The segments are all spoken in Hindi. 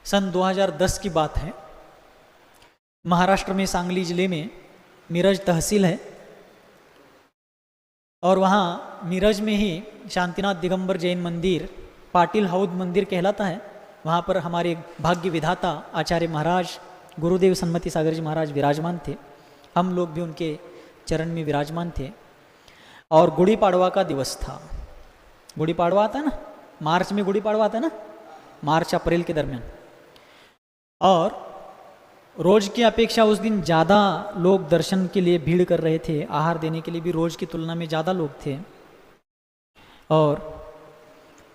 सन 2010 की बात है। महाराष्ट्र में सांगली ज़िले में मिरज तहसील है और वहाँ मिरज में ही शांतिनाथ दिगंबर जैन मंदिर पाटिल हौद मंदिर कहलाता है। वहाँ पर हमारे भाग्य विधाता आचार्य महाराज गुरुदेव सन्मति सागर जी महाराज विराजमान थे। हम लोग भी उनके चरण में विराजमान थे और गुड़ी पाड़वा का दिवस था। गुड़ी पाड़वा आता है ना, मार्च में गुड़ी पाड़वा आता है ना, मार्च अप्रैल के दरमियान। और रोज की अपेक्षा उस दिन ज़्यादा लोग दर्शन के लिए भीड़ कर रहे थे। आहार देने के लिए भी रोज की तुलना में ज़्यादा लोग थे। और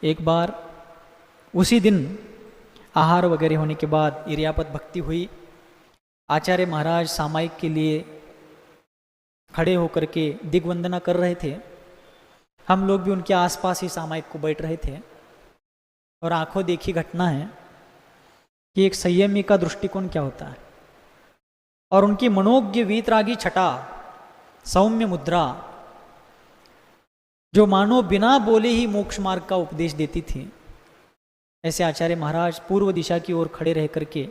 एक बार उसी दिन आहार वगैरह होने के बाद इरियापत भक्ति हुई। आचार्य महाराज सामायिक के लिए खड़े होकर के दिग्वंदना कर रहे थे। हम लोग भी उनके आसपास ही सामायिक को बैठ रहे थे। और आंखों देखी घटना है कि एक संयमी का दृष्टिकोण क्या होता है। और उनकी मनोज्ञ वीतरागी छटा, सौम्य मुद्रा, जो मानो बिना बोले ही मोक्ष मार्ग का उपदेश देती थी। ऐसे आचार्य महाराज पूर्व दिशा की ओर खड़े रह करके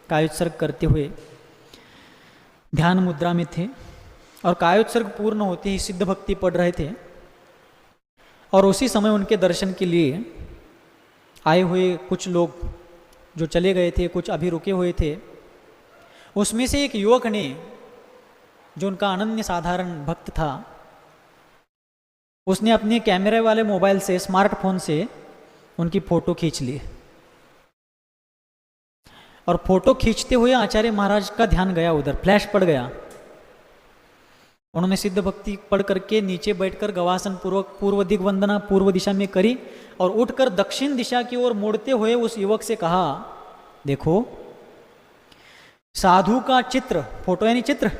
कायोत्सर्ग करते हुए ध्यान मुद्रा में थे। और कायोत्सर्ग पूर्ण होते ही सिद्ध भक्ति पढ़ रहे थे। और उसी समय उनके दर्शन के लिए आए हुए कुछ लोग जो चले गए थे, कुछ अभी रुके हुए थे, उसमें से एक युवक ने, जो उनका अनन्य साधारण भक्त था, उसने अपने कैमरे वाले मोबाइल से, स्मार्टफोन से उनकी फोटो खींच ली। और फोटो खींचते हुए आचार्य महाराज का ध्यान गया उधर, फ्लैश पड़ गया। उन्होंने सिद्ध भक्ति पढ़ करके नीचे बैठकर गवासन पूर्वक पूर्व दिग्वंदना पूर्व दिशा में करी और उठकर दक्षिण दिशा की ओर मुड़ते हुए उस युवक से कहा, देखो साधु का चित्र, फोटो यानी चित्र,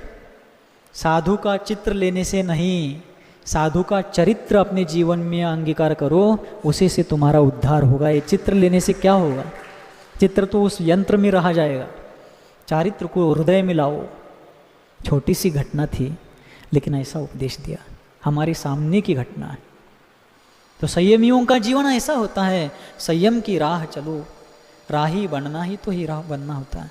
साधु का चित्र लेने से नहीं, साधु का चरित्र अपने जीवन में अंगीकार करो, उसी से तुम्हारा उद्धार होगा। ये चित्र लेने से क्या होगा? चित्र तो उस यंत्र में रहा जाएगा। चारित्र को हृदय में लाओ। छोटी सी घटना थी, लेकिन ऐसा उपदेश दिया, हमारे सामने की घटना है। तो संयमियों का जीवन ऐसा होता है, संयम की राह चलो, राही बनना ही तो ही राह बनना होता है।